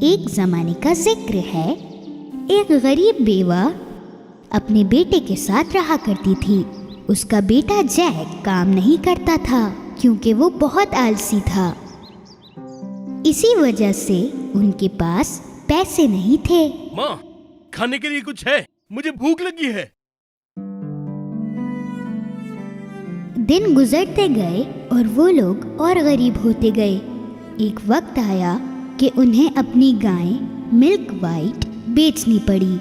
एक जमाने का जिक्र है। एक गरीब बेवा अपने बेटे के साथ रहा करती थी। उसका बेटा जैक काम नहीं करता था क्योंकि वो बहुत आलसी था। इसी वजह से उनके पास पैसे नहीं थे। माँ, खाने के लिए कुछ है? मुझे भूख लगी है। दिन गुजरते गए और वो लोग और गरीब होते गए। एक वक्त आया कि उन्हें अपनी गाय मिल्क वाइट बेचनी पड़ी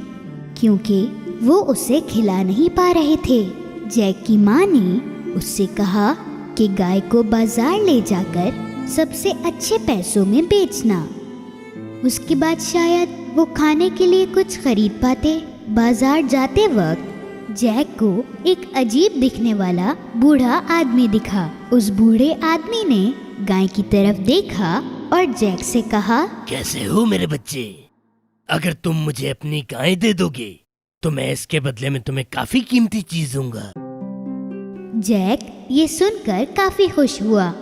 क्योंकि वो उसे खिला नहीं पा रहे थे। जैक की माँ ने उससे कहा कि गाय को बाजार ले जाकर सबसे अच्छे पैसों में बेचना। उसके बाद शायद वो खाने के लिए कुछ खरीद पाते। बाजार जाते वक्त जैक को एक अजीब दिखने वाला बूढ़ा आदमी दिखा। उस बूढ़े आदमी ने गाय की तरफ देखा और जैक से कहा, कैसे हो मेरे बच्चे? अगर तुम मुझे अपनी गाय दे दोगे तो मैं इसके बदले में तुम्हें काफी कीमती चीज दूंगा। जैक ये सुनकर काफी खुश हुआ।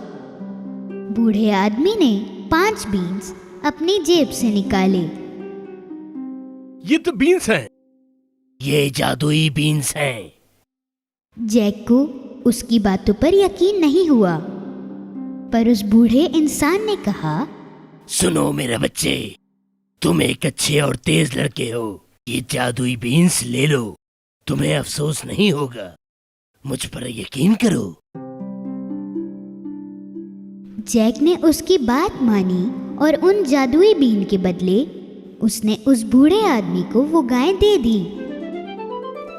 बूढ़े आदमी ने 5 बीन्स अपनी जेब से निकाले। ये तो बीन्स हैं। ये जादुई बीन्स हैं। जैक को उसकी बातों पर यकीन नहीं हुआ, पर उस बूढ़े इंसान ने कहा, सुनो मेरे बच्चे, तुम एक अच्छे और तेज लड़के हो। ये जादुई बीन्स ले लो, तुम्हें अफसोस नहीं होगा। मुझ पर यकीन करो। जैक ने उसकी बात मानी और उन जादुई बीन के बदले उसने उस बूढ़े आदमी को वो गाय दे दी।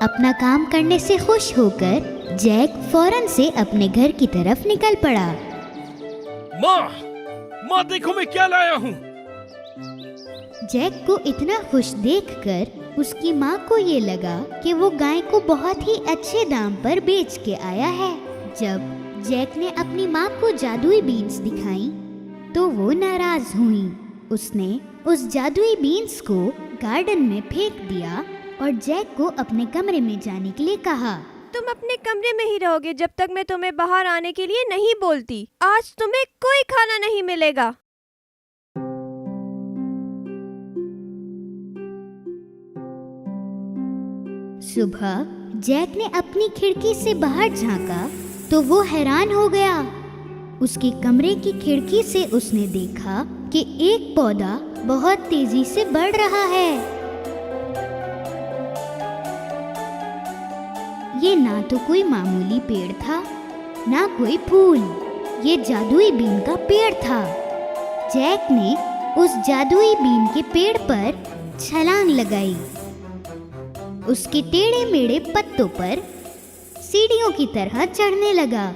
अपना काम करने से खुश होकर जैक फौरन से अपने घर की तरफ निकल पड़ा। माँ देखो मैं क्या लाया हूँ। जैक को इतना खुश देखकर उसकी माँ को ये लगा कि वो गाय को बहुत ही अच्छे दाम पर बेच के आया है। जब जैक ने अपनी माँ को जादुई बीन्स दिखाई तो वो नाराज हुई। उसने उस जादुई बीन्स को गार्डन में फेंक दिया और जैक को अपने कमरे में जाने के लिए कहा। तुम अपने कमरे में ही रहोगे जब तक मैं तुम्हें बाहर आने के लिए नहीं बोलती। आज तुम्हें कोई खाना नहीं मिलेगा। सुबह जैक ने अपनी खिड़की से बाहर झांका तो वो हैरान हो गया। उसके कमरे की खिड़की से उसने देखा कि एक पौधा बहुत तेजी से बढ़ रहा है। ये ना तो कोई मामूली पेड़ था, ना कोई फूल। ये जादुई बीन का पेड़ था। जैक ने उस जादुई बीन के पेड़ पर छलांग लगाई। उसके टेढ़े मेढ़े पत्तों पर सीढ़ियों की तरह चढ़ने लगा।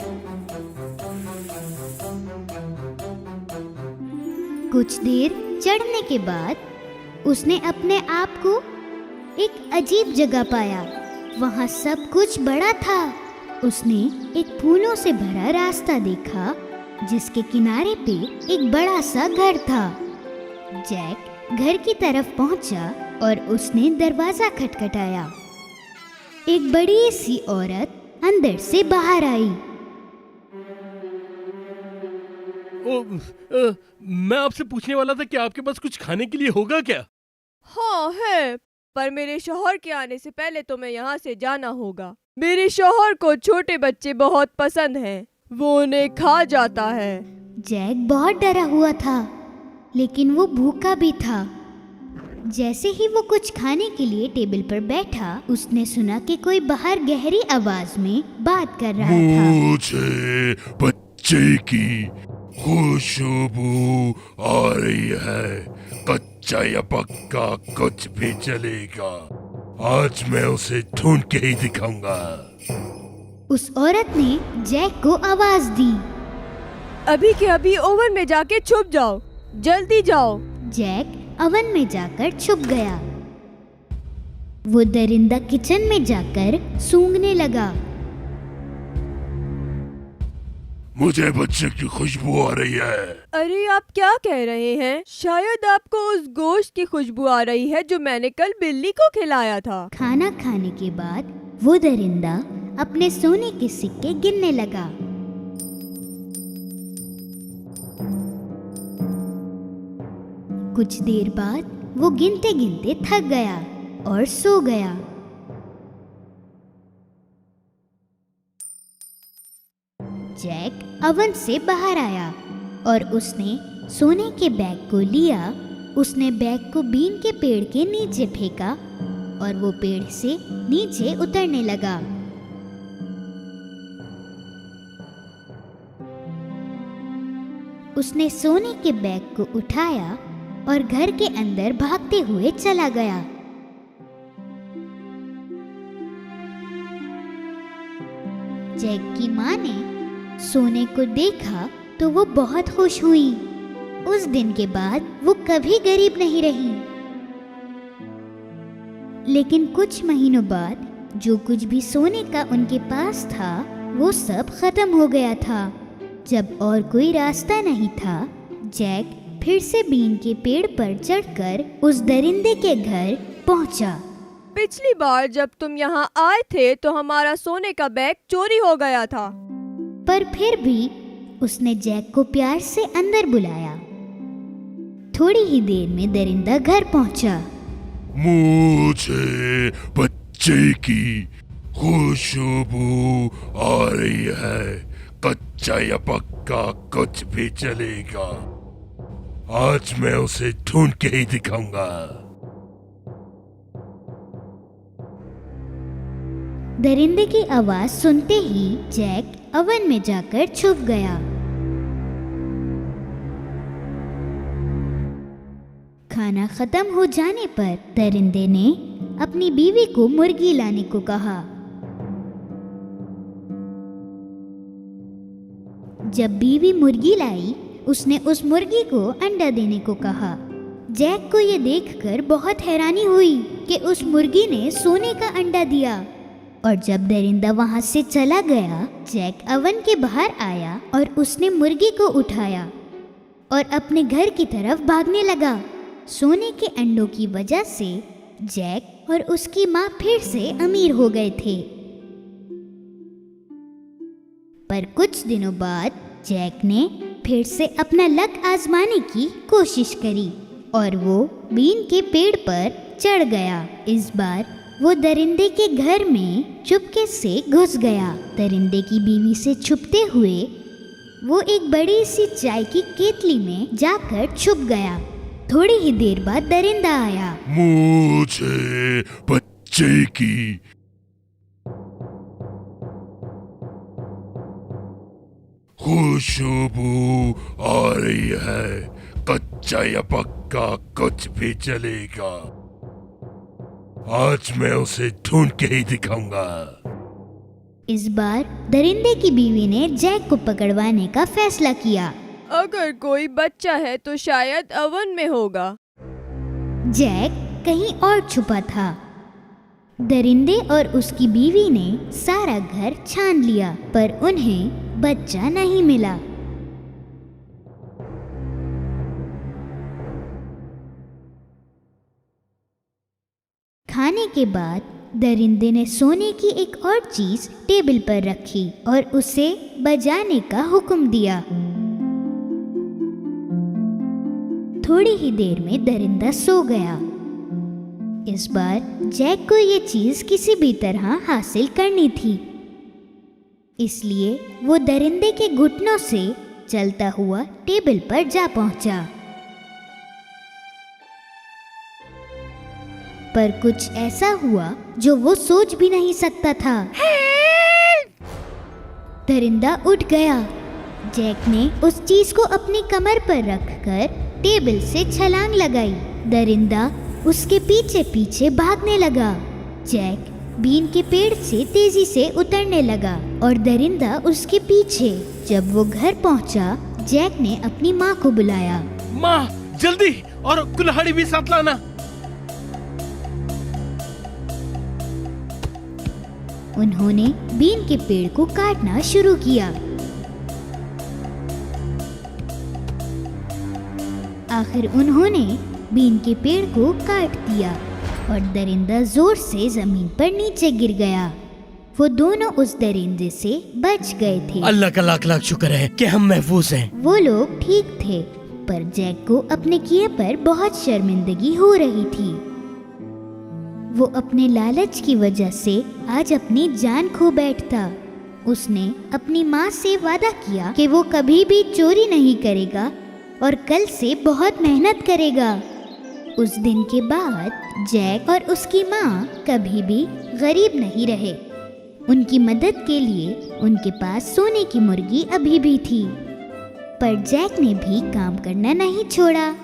कुछ देर चढ़ने के बाद उसने अपने आप को एक अजीब जगह पाया। वहाँ सब कुछ बड़ा था। उसने एक फूलों से भरा रास्ता देखा जिसके किनारे पे एक बड़ा सा घर था। जैक घर की तरफ पहुंचा और उसने दरवाजा खटखटाया। एक बड़ी सी औरत अंदर से बाहर आई। मैं आपसे पूछने वाला था कि आपके पास कुछ खाने के लिए होगा क्या? हाँ है, पर मेरे शौहर के आने से पहले तुम्हें यहाँ से जाना होगा। मेरे शौहर को छोटे बच्चे बहुत पसंद हैं, वो उन्हें खा जाता है। जैक बहुत डरा हुआ था, लेकिन वो भूखा भी था। जैसे ही वो कुछ खाने के लिए टेबल पर बैठा, उसने सुना कि कोई बाहर गहरी आवाज में बात कर रहा था। मुझे बच्चे की खुशबू आ रही है। कच्चा या पक्का कुछ भी चलेगा। आज मैं उसे ढूंढ के ही दिखाऊंगा। उस औरत ने जैक को आवाज दी। अभी के अभी ओवन में जाके छुप जाओ, जल्दी जाओ। जैक ओवन में जाकर छुप गया। वो दरिंदा किचन में जाकर सूंघने लगा। मुझे बच्चे की खुशबू आ रही है। अरे आप क्या कह रहे हैं? शायद आपको उस गोश्त की खुशबू आ रही है जो मैंने कल बिल्ली को खिलाया था। खाना खाने के बाद वो दरिंदा अपने सोने के सिक्के गिनने लगा। कुछ देर बाद वो गिनते गिनते थक गया और सो गया। जैक ओवन से बाहर आया और उसने सोने के बैग को लिया। उसने बैग को बीन के पेड़ के नीचे फेंका और वो पेड़ से नीचे उतरने लगा। उसने सोने के बैग को उठाया और घर के अंदर भागते हुए चला गया। जैक की माँ ने सोने को देखा तो वो बहुत खुश हुई। उस दिन के बाद वो कभी गरीब नहीं रही। लेकिन कुछ महीनों बाद जो कुछ भी सोने का उनके पास था वो सब खत्म हो गया था। जब और कोई रास्ता नहीं था, जैक फिर से बीन के पेड़ पर चढ़कर उस दरिंदे के घर पहुंचा। पिछली बार जब तुम यहाँ आए थे तो हमारा सोने का बैग चोरी हो गया था। पर फिर भी उसने जैक को प्यार से अंदर बुलाया। थोड़ी ही देर में दरिंदा घर पहुंचा। मुझे बच्चे की खुशबू आ रही है। कच्चा या पक्का कुछ भी चलेगा। आज मैं उसे ढूंढ के ही दिखाऊंगा। दरिंदे की आवाज सुनते ही जैक ओवन में जाकर छुप गया। खाना खत्म हो जाने पर दरिंदे ने अपनी बीवी को मुर्गी लाने को कहा। जब बीवी मुर्गी लाई, उसने उस मुर्गी को अंडा देने को कहा। जैक को ये देखकर बहुत हैरानी हुई कि उस मुर्गी ने सोने का अंडा दिया। और जब दरिंदा वहां से चला गया, जैक ओवन के बाहर आया और उसने मुर्गी को उठाया और अपने घर की तरफ भागने लगा। सोने के अंडों की वजह से जैक और उसकी माँ फिर से अमीर हो गए थे। पर कुछ दिनों बाद जैक ने फिर से अपना लक आजमाने की कोशिश करी और वो बीन के पेड़ पर चढ़ गया। इस बार वो दरिंदे के घर में चुपके से घुस गया। दरिंदे की बीवी से छुपते हुए वो एक बड़ी सी चाय की केतली में जाकर छुप गया। थोड़ी ही देर बाद दरिंदा आया। मुझे बच्चे की खुशबू आ रही है। कच्चा या पक्का कुछ भी चलेगा। आज मैं उसे ढूंढ के ही दिखाऊंगा। इस बार दरिंदे की बीवी ने जैक को पकड़वाने का फैसला किया। अगर कोई बच्चा है तो शायद ओवन में होगा। जैक कहीं और छुपा था। दरिंदे और उसकी बीवी ने सारा घर छान लिया पर उन्हें बच्चा नहीं मिला। खाने के बाद दरिंदे ने सोने की एक और चीज टेबल पर रखी और उसे बजाने का हुक्म दिया। थोड़ी ही देर में दरिंदा सो गया। इस बार जैक को ये चीज किसी भी तरह हासिल करनी थी, इसलिए वो दरिंदे के घुटनों से चलता हुआ टेबल पर जा पहुंचा। पर कुछ ऐसा हुआ जो वो सोच भी नहीं सकता था। दरिंदा उठ गया। जैक ने उस चीज को अपनी कमर पर रखकर टेबल से छलांग लगाई। दरिंदा उसके पीछे पीछे भागने लगा। जैक बीन के पेड़ से तेजी से उतरने लगा और दरिंदा उसके पीछे। जब वो घर पहुंचा, जैक ने अपनी माँ को बुलाया। माँ, जल्दी, और कुल्हाड़ी भी साथ लाना। उन्होंने बीन के पेड़ को काटना शुरू किया। आखिर उन्होंने बीन के पेड़ को काट दिया और दरिंदा जोर से जमीन पर नीचे गिर गया। वो दोनों उस दरिंदे से बच गए थे। अल्लाह का लाख लाख शुक्र है कि हम महफूज हैं। वो लोग ठीक थे, पर जैक को अपने किए पर बहुत शर्मिंदगी हो रही थी। वो अपने लालच की वजह से आज अपनी जान खो बैठता। उसने अपनी माँ से वादा किया कि वो कभी भी चोरी नहीं करेगा और कल से बहुत मेहनत करेगा। उस दिन के बाद जैक और उसकी माँ कभी भी गरीब नहीं रहे। उनकी मदद के लिए उनके पास सोने की मुर्गी अभी भी थी। पर जैक ने भी काम करना नहीं छोड़ा।